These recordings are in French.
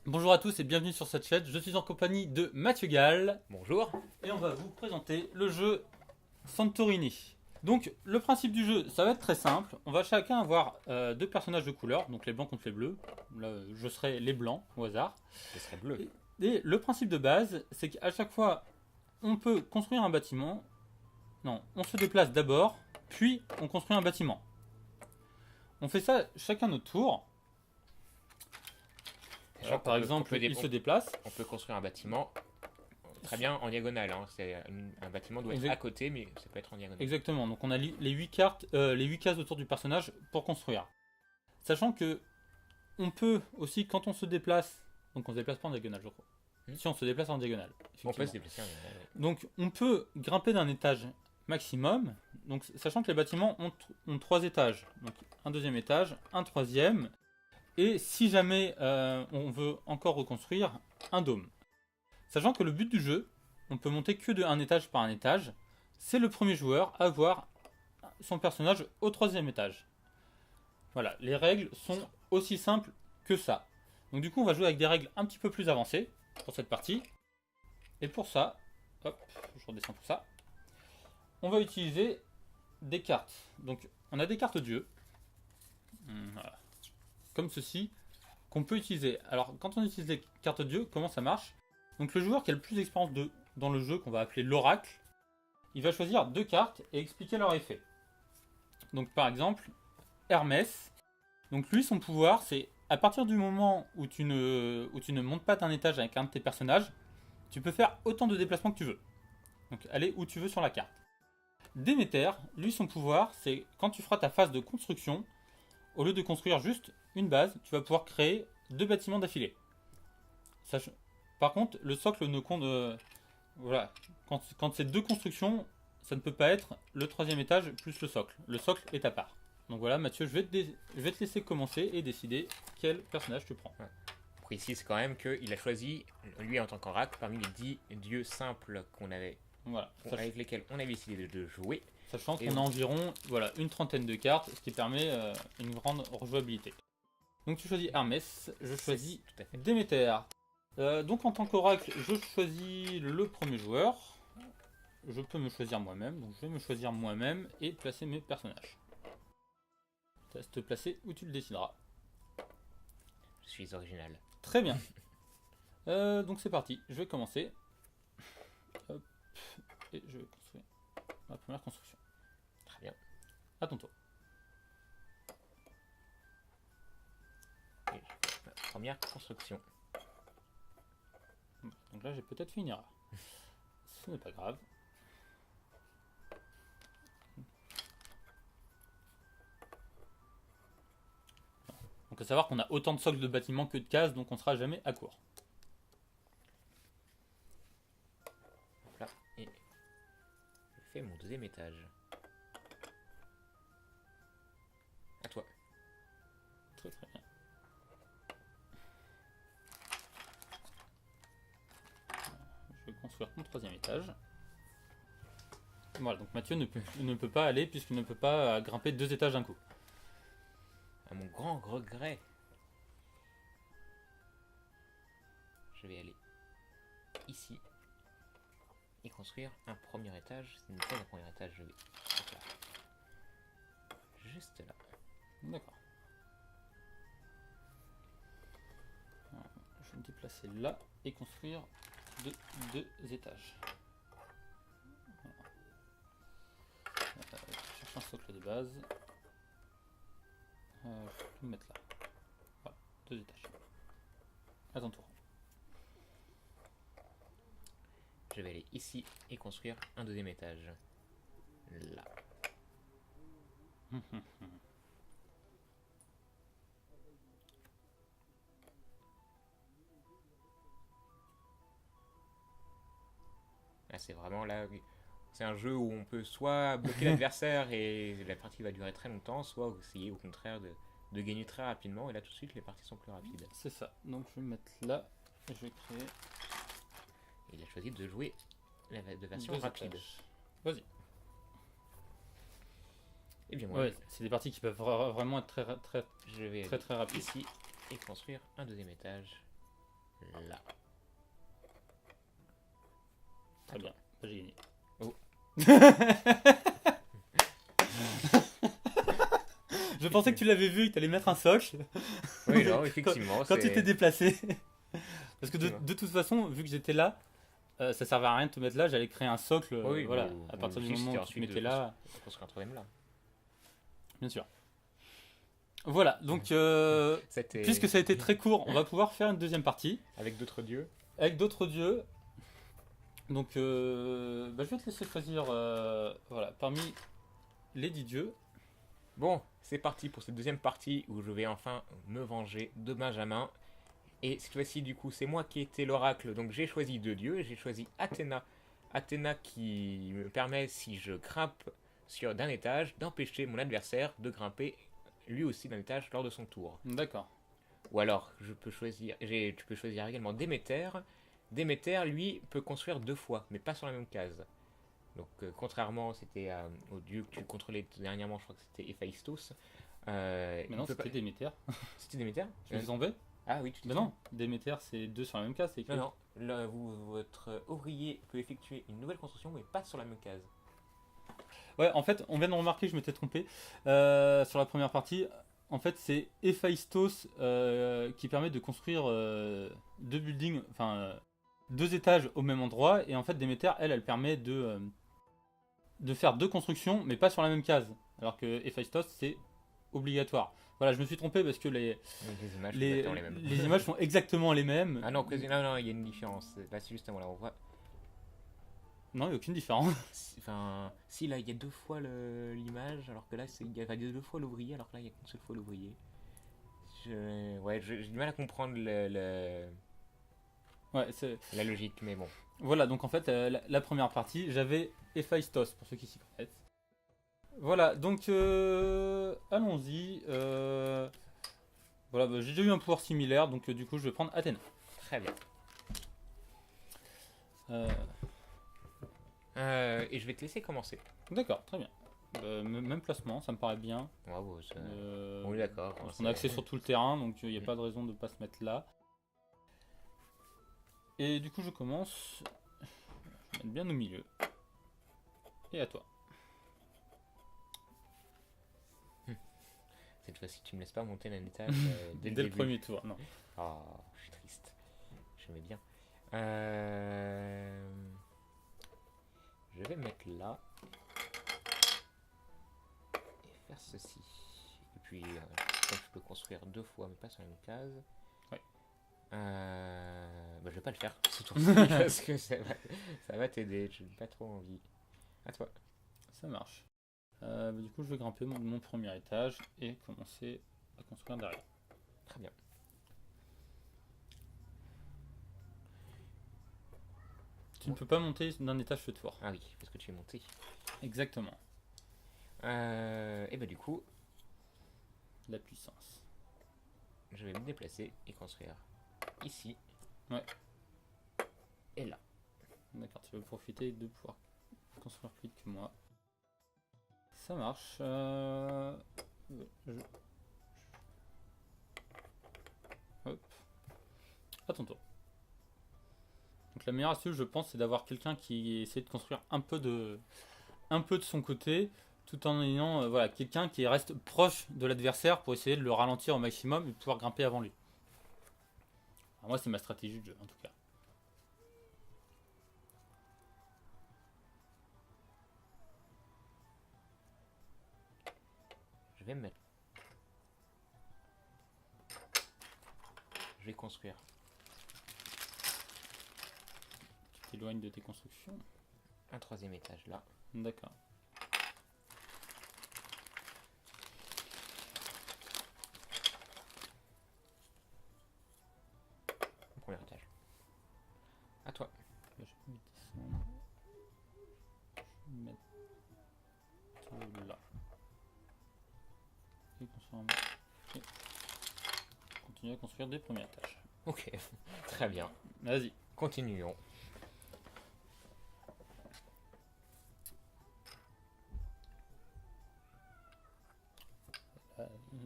Bonjour à tous et bienvenue sur cette chaîne, je suis en compagnie de Mathieu Gall Bonjour. et on va vous présenter le jeu Santorini. Donc le principe du jeu, ça va être très simple, on va chacun avoir deux personnages de couleur, donc les blancs contre les bleus, là je serai les blancs au hasard. Ce serait bleu. Et le principe de base, c'est qu'à chaque fois on peut construire un bâtiment, non, on se déplace d'abord, puis on construit un bâtiment. On fait ça chacun notre tour. Sachant Par exemple, il se déplace. on peut construire un bâtiment très bien en diagonale. Un bâtiment doit être à côté, mais ça peut être en diagonale. Exactement, donc on a les 8 cartes, les 8 cases autour du personnage pour construire. Sachant que on peut aussi, quand on se déplace, donc on se déplace pas en diagonale, je crois. Si on se déplace en diagonale, On peut se déplacer en diagonale. donc on peut grimper d'un étage maximum. Donc sachant que les bâtiments ont 3 étages, donc un deuxième étage, un troisième, et si jamais on veut encore reconstruire, un dôme. Sachant que le but du jeu, on peut monter que de un étage par un étage. C'est le premier joueur à avoir son personnage au troisième étage. Voilà, les règles sont aussi simples que ça. Donc du coup, on va jouer avec des règles un petit peu plus avancées pour cette partie. Et pour ça, hop, je redescends tout ça. On va utiliser des cartes. Donc on a des cartes dieu, voilà, comme ceci, qu'on peut utiliser. Alors quand on utilise les cartes dieu, comment ça marche? Donc le joueur qui a le plus d'expérience dans le jeu, qu'on va appeler l'oracle, il va choisir deux cartes et expliquer leur effet. Donc par exemple, Hermès. Donc lui, son pouvoir, c'est à partir du moment où tu ne montes pas d'un étage avec un de tes personnages, tu peux faire autant de déplacements que tu veux. Donc aller où tu veux sur la carte. Déméter, lui, son pouvoir, c'est quand tu feras ta phase de construction, au lieu de construire juste une base, tu vas pouvoir créer deux bâtiments d'affilée. Par contre, le socle ne compte. Voilà. Quand c'est deux constructions, ça ne peut pas être le troisième étage plus le socle. Le socle est à part. Donc voilà, Mathieu, je vais te laisser commencer et décider quel personnage tu prends. On précise quand même qu'il a choisi, lui en tant qu'oracle, parmi les 10 dieux simples qu'on avait, Voilà. avec lesquels on avait décidé de jouer. Sachant qu'on a environ une trentaine de cartes, ce qui permet une grande rejouabilité. Donc tu choisis Hermès, je choisis Déméter. Donc en tant qu'oracle, je choisis le premier joueur. Je peux me choisir moi-même, donc je vais me choisir moi-même et placer mes personnages. Tu vas te placer où tu le décideras. Je suis original. Très bien. Donc c'est parti, je vais commencer. Hop. Et je vais construire ma première construction. Très bien. À ton tour. Et ma première construction. Donc là j'ai peut-être fait une erreur. Ce n'est pas grave. Donc à savoir qu'on a autant de socles de bâtiments que de cases, donc on sera jamais à court. Voilà. Et je fais mon deuxième étage. À toi. Très très bien. Je vais construire mon troisième étage. Voilà, donc Mathieu ne peut pas aller puisqu'il ne peut pas grimper deux étages d'un coup. À mon grand regret, je vais aller ici et construire un premier étage. Ce n'est pas un premier étage, je vais juste là. D'accord. Je vais me déplacer là et construire deux étages. Voilà. Je cherche un socle de base. Je vais le mettre là. Voilà, deux étages. À ton tour. Je vais aller ici et construire un deuxième étage. Là. Là, c'est vraiment là. C'est un jeu où on peut soit bloquer l'adversaire et la partie va durer très longtemps, soit essayer au contraire de gagner très rapidement. Et là, tout de suite, les parties sont plus rapides. C'est ça. Donc je vais me mettre là et je vais créer. Il a choisi de jouer la version rapide. Vas-y. Et bien moi, ouais, c'est des parties qui peuvent vraiment être très je vais très rapides. ici et construire un deuxième étage là. Très bien, bah, j'ai gagné. Oh. Je pensais que tu l'avais vu et que tu allais mettre un socle Oui, non, effectivement. quand tu t'es déplacé. Parce que Effectivement. de toute façon, vu que j'étais là, ça servait à rien de te mettre là, j'allais créer un socle. Oui, Voilà, ou- à partir ou du juste moment où tu te ensuite mettais là, construire un troisième là. bien sûr. Voilà, donc C'était puisque ça a été très court, on va pouvoir faire une deuxième partie avec d'autres dieux. avec d'autres dieux. Donc bah, je vais te laisser choisir voilà, parmi les 10 dieux. Bon, c'est parti pour cette deuxième partie où je vais enfin me venger de Benjamin. Et cette fois-ci, du coup, c'est moi qui étais l'oracle. Donc j'ai choisi deux dieux. J'ai choisi Athéna. Athéna qui me permet, si je grimpe sur d'un étage, d'empêcher mon adversaire de grimper lui aussi d'un étage lors de son tour. D'accord. Ou alors, tu peux choisir également Déméter. Déméter, lui, peut construire deux fois, mais pas sur la même case. Donc, contrairement, c'était au dieu que tu contrôlais dernièrement, je crois que c'était Héphaïstos. Mais non, il peut pas- c'était Déméter. C'était Déméter. Je me suis trompé. Ah oui, tu Mais non, Déméter c'est 2 sur la même case, c'est écrit. Non, non. Là, votre ouvrier peut effectuer une nouvelle construction, mais pas sur la même case. Ouais, en fait, on vient de remarquer, je m'étais trompé. Sur la première partie, en fait, c'est Héphaïstos qui permet de construire deux buildings, enfin deux étages au même endroit. Et en fait, Déméter, elle permet de faire deux constructions, mais pas sur la même case. Alors que Héphaïstos, c'est obligatoire. Voilà, je me suis trompé parce que Les images sont les, exactement les mêmes. les images sont exactement les mêmes. Ah non, non, il y a une différence. Là, c'est justement là, on voit. Non, il n'y a aucune différence. Enfin, si là, il y a deux fois l'image, alors que là, il y a deux fois l'ouvrier, alors que là, il y a qu'une seule fois l'ouvrier. Ouais, j'ai du mal à comprendre Ouais, c'est... la logique, mais bon. Voilà, donc en fait, la première partie, j'avais Héphaïstos, pour ceux qui s'y connaissent. Voilà, donc allons-y. Voilà, bah, j'ai déjà eu un pouvoir similaire, donc du coup, je vais prendre Athéna. Très bien. Euh, Et je vais te laisser commencer. D'accord, très bien. Même placement, ça me paraît bien. Bravo, on est d'accord. Parce qu'on a accès sur tout le terrain, donc il n'y a pas de raison de ne pas se mettre là. Et du coup, je commence. Je vais mettre bien au milieu. Et à toi. Cette fois-ci, tu me laisses pas monter d'un étage dès le Dès le début. premier tour, non. Oh, je suis triste. J'aimais bien. Je vais me mettre là. Et faire ceci. Et puis, comme je peux construire deux fois, mais pas sur la même case. Ouais. Bah, je vais pas le faire ce tour-ci parce que ça va t'aider. Je n'ai pas trop envie. À toi. Ça marche. Du coup, je vais grimper mon premier étage et commencer à construire derrière. Très bien. Tu ne peux pas monter d'un étage ce tour. Ah oui, parce que tu es monté. Exactement. Et bah du coup, La puissance. je vais me déplacer et construire ici. Ouais. Et là. D'accord, tu veux profiter de pouvoir construire plus vite que moi. Ça marche. Hop. À ton tour. Donc la meilleure astuce, je pense, c'est d'avoir quelqu'un qui essaie de construire un peu de son côté, tout en ayant voilà, quelqu'un qui reste proche de l'adversaire pour essayer de le ralentir au maximum et de pouvoir grimper avant lui. Alors moi, c'est ma stratégie de jeu, en tout cas. Je vais me mettre. Je vais construire. Tu t'éloignes de tes constructions. Un troisième étage là. D'accord. Au premier étage. À toi. Là, je peux descendre. Je vais mettre là. Et continuer à construire des premiers étages. Ok. Très bien. Vas-y. Continuons.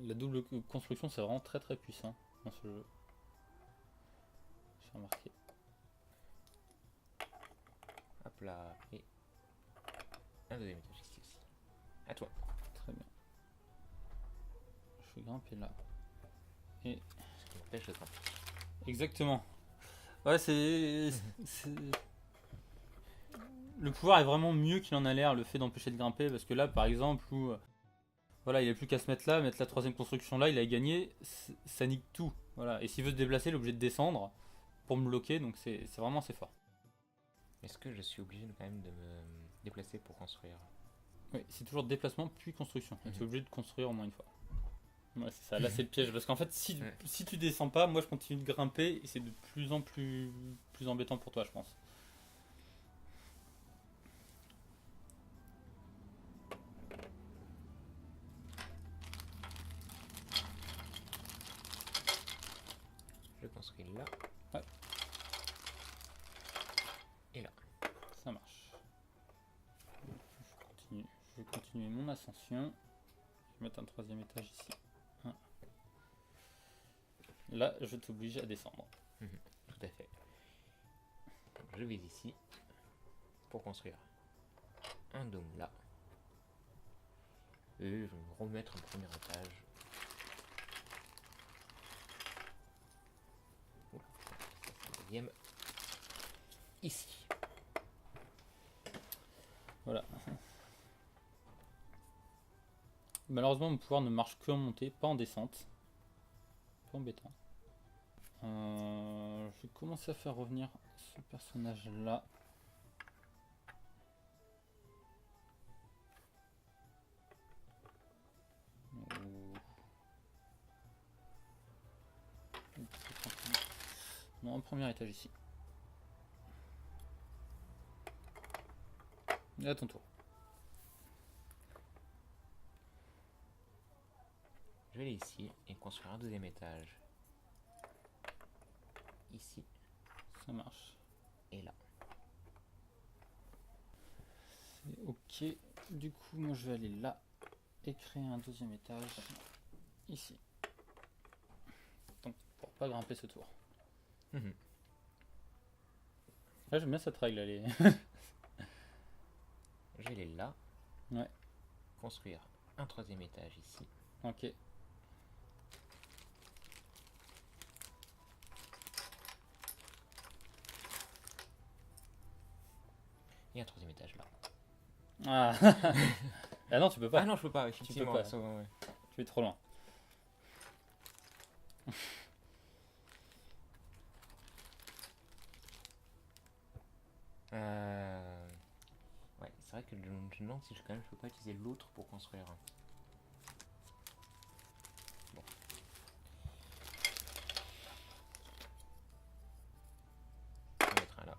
La double construction, c'est vraiment très très puissant dans ce jeu. marqué. Hop là. Et un deuxième étage ici aussi. À toi. Très bien. Je vais grimper là. Et Ce qui m'empêche de grimper. exactement. Ouais, le pouvoir est vraiment mieux qu'il en a l'air, le fait d'empêcher de grimper, parce que là, par exemple, où voilà, il a plus qu'à se mettre là, mettre la troisième construction là, il a gagné, ça nique tout. Voilà. Et s'il veut se déplacer, il est obligé de descendre pour me bloquer, donc c'est vraiment assez fort. Est-ce que je suis obligé quand même de me déplacer pour construire? Oui, c'est toujours déplacement puis construction. Tu es Mhm. obligé de construire au moins une fois. Ouais, c'est ça. Là, c'est le piège. Parce qu'en fait, Ouais. si tu descends pas, moi, je continue de grimper et c'est de plus en plus embêtant pour toi, je pense. Je construis là. Ouais. Et là. Ça marche. Je vais continuer mon ascension. Je vais mettre un troisième étage ici. Un. Là, je t'oblige à descendre. Tout à fait. Donc, je vais ici pour construire un dôme là. Et je vais me remettre un premier étage. Oula, ça, c'est le deuxième. Ici. Voilà. Malheureusement, mon pouvoir ne marche que en montée, pas en descente. Un peu embêtant. Je vais commencer à faire revenir ce personnage là. Non, un premier étage ici. Et à ton tour. Je vais aller ici et construire un deuxième étage. Ici Ça marche. et là. C'est ok. Du coup, moi je vais aller là et créer un deuxième étage ici. Donc, pour pas grimper ce tour. Mhm. Là, j'aime bien cette règle. Elle est... Je vais aller là. Ouais. Construire un troisième étage ici. Ok. Et un troisième étage là. Ah, ah non, tu peux pas. Ah non, je peux pas, effectivement. pas. Ça, ouais. Tu es trop loin. Ouais, c'est vrai que je me demande si je peux pas utiliser l'autre pour construire. Bon. Je vais mettre un là.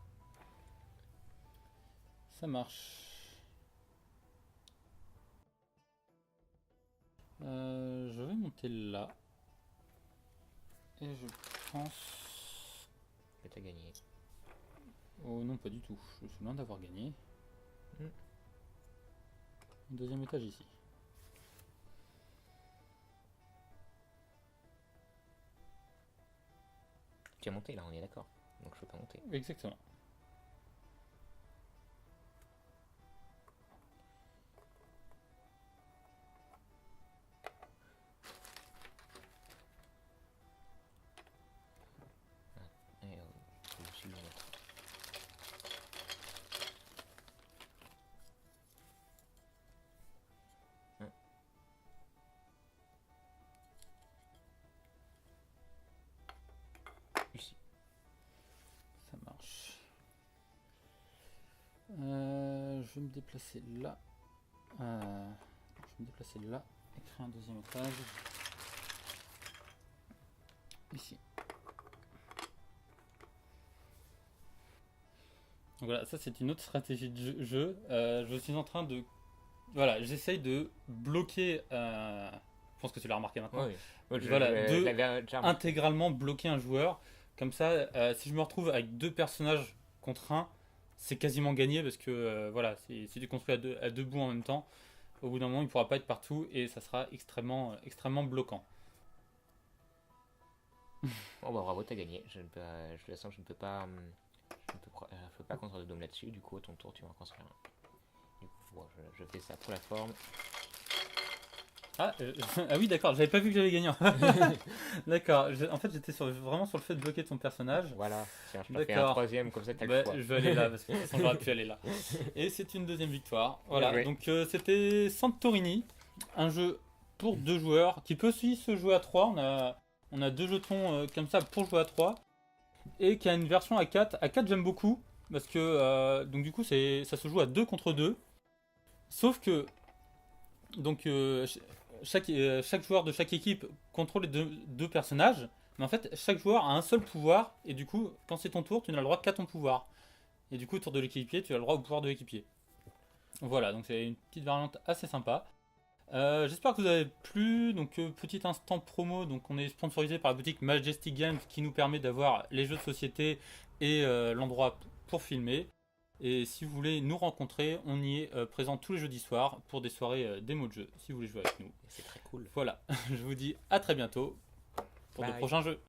Ça marche. Je vais monter là. Et je pense... Que t'as gagné. Oh non, pas du tout. Je suis loin d'avoir gagné. Mm. Un deuxième étage ici. Tu as monté là, on est d'accord. Donc je peux pas monter. Exactement. Et je suis le mettre. Ici. Ça marche. Je vais me déplacer là. Je vais me déplacer là et créer un deuxième étage. Ici. Donc voilà, ça c'est une autre stratégie de jeu. Je suis en train de... Voilà, j'essaye de bloquer... je pense que tu l'as remarqué maintenant. Ouais. Ouais, Voilà, je l'avais déjà remarqué. Intégralement bloquer un joueur. Comme ça, si je me retrouve avec deux personnages contre un, c'est quasiment gagné parce que voilà, si tu construis à deux bouts en même temps, au bout d'un moment, il ne pourra pas être partout et ça sera extrêmement bloquant. Bon bah bravo, t'as gagné. De toute façon, je ne peux pas, je peux pas construire de dôme là-dessus. Du coup, à ton tour, tu vas en construire un. Du coup, bon, je fais ça pour la forme. Ah, ah oui, d'accord, j'avais pas vu que j'avais gagné. D'accord, en fait j'étais vraiment sur le fait de bloquer ton personnage. Voilà. Tiens, je te fais un D'accord. troisième, comme ça t'as le Bah, choix. je vais aller là, parce que de toute façon j'aurais pu aller là. Et c'est une deuxième victoire. Voilà, Bien joué. donc c'était Santorini, un jeu pour 2 joueurs, qui peut aussi se jouer à 3. On a 2 jetons comme ça pour jouer à 3. Et qui a une version à 4. À 4 j'aime beaucoup, parce que donc du coup ça se joue à 2 contre 2. Sauf que donc chaque joueur de chaque équipe contrôle les deux personnages, mais en fait chaque joueur a un seul pouvoir, et du coup quand c'est ton tour tu n'as le droit qu'à ton pouvoir. Et du coup au tour de l'équipier tu as le droit au pouvoir de l'équipier. Voilà, donc c'est une petite variante assez sympa. J'espère que vous avez plu. Donc petit instant promo, donc on est sponsorisé par la boutique Majestic Games qui nous permet d'avoir les jeux de société et l'endroit pour filmer. Et si vous voulez nous rencontrer, on y est présent tous les jeudis soirs pour des soirées démo de jeux, si vous voulez jouer avec nous. C'est très cool. Voilà, je vous dis à très bientôt pour de Bye. prochains jeux.